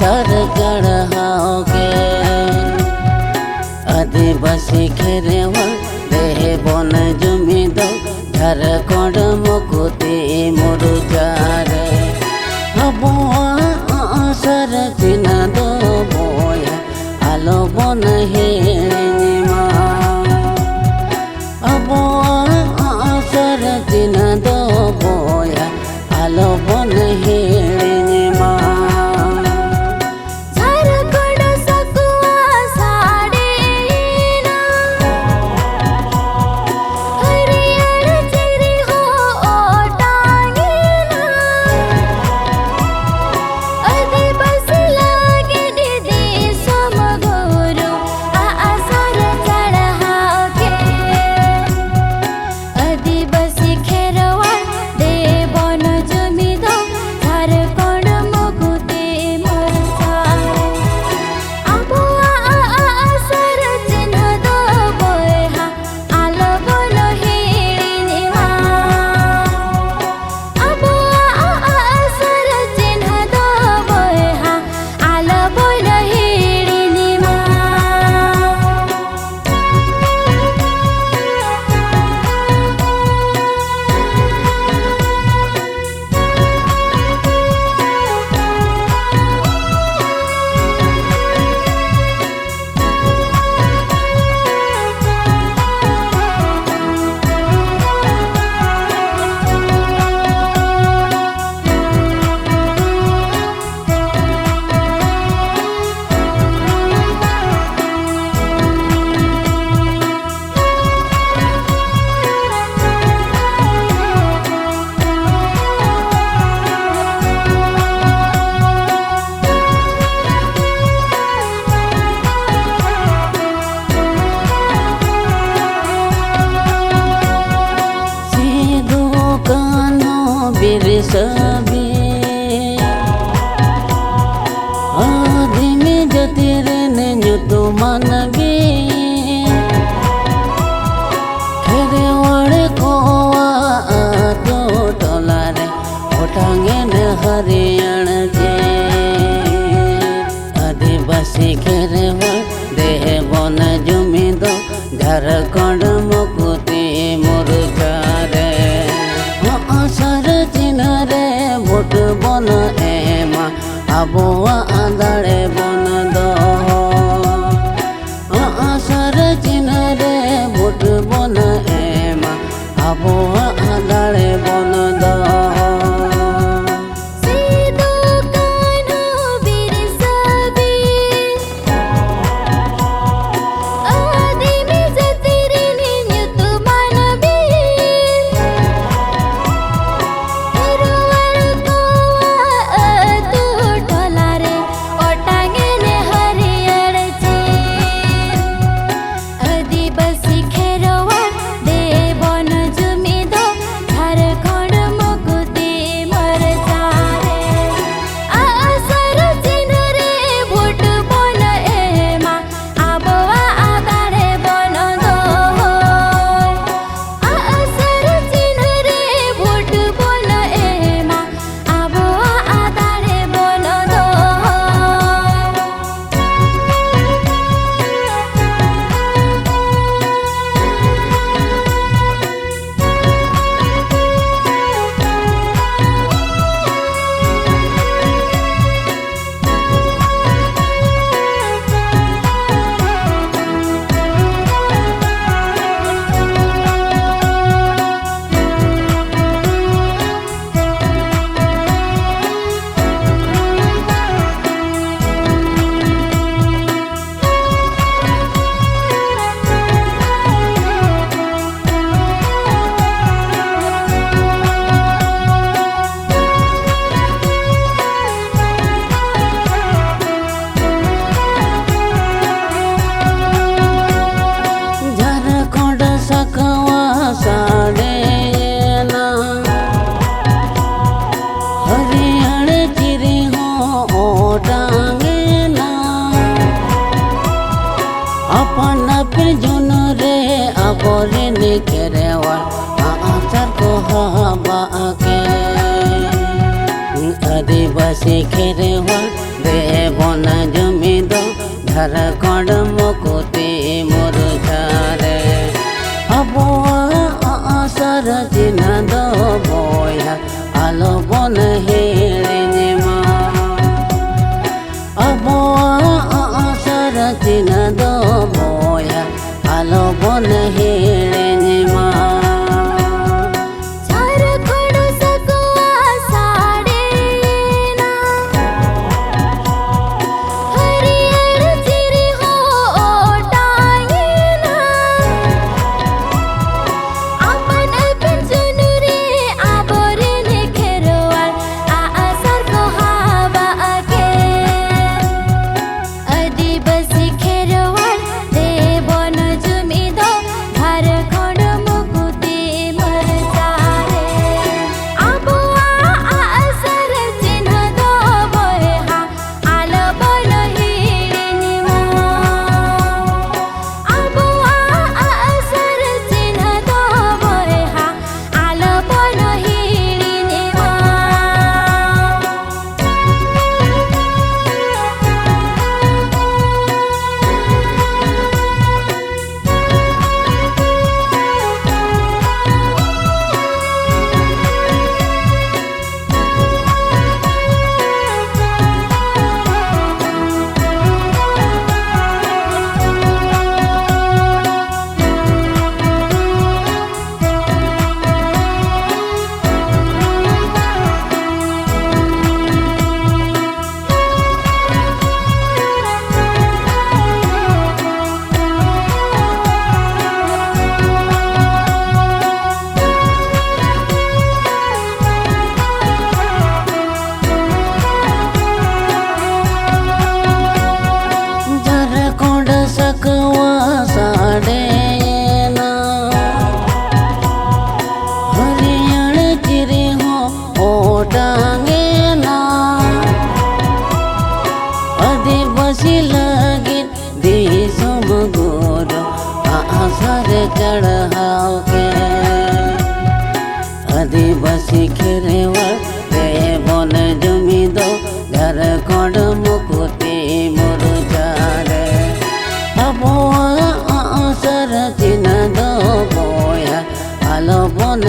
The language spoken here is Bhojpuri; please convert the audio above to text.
सर चढ़ाओ के आदिवासी खेरेवा देह बन जमी दो झारखंड मुकुति मुरुजार अबुआ सर चिन्ह दो बोया आलो बन हेमा अबुआ सर चिन्ह दो बोया आलो बन हेमा सभी आदमी जतिरने जुतु मानवी खेरे वाड़े कोवा तो टोलारे ओटांगे न हरियाणा जे आदिवासी खेरे देह बन जमी दो झारखंड मुकुति मुरुचारे सर चिन्ह रे भोट बन एमा अबुआ दाड़े बन दो सर चिन्ह रे भोट बन एमा अबुआ दाड़े बन दो केरेवा आचार को हवा के आदिवासी खेरेवा देव झारखंड मुकुति मुरुझारे आसर चिन्ह दो बोया आलो बन हेड़े मा आसर चिन्ह दो बोया आलो बन हेड़े मा आदिवासी लगिन देशम गोरो आसर चढ़ाओ के आदिवासी खेरेवल रे बन जमी दो झारखंड मुकुति मुरुझारे आसर चिन्ह दो बोया आलो बन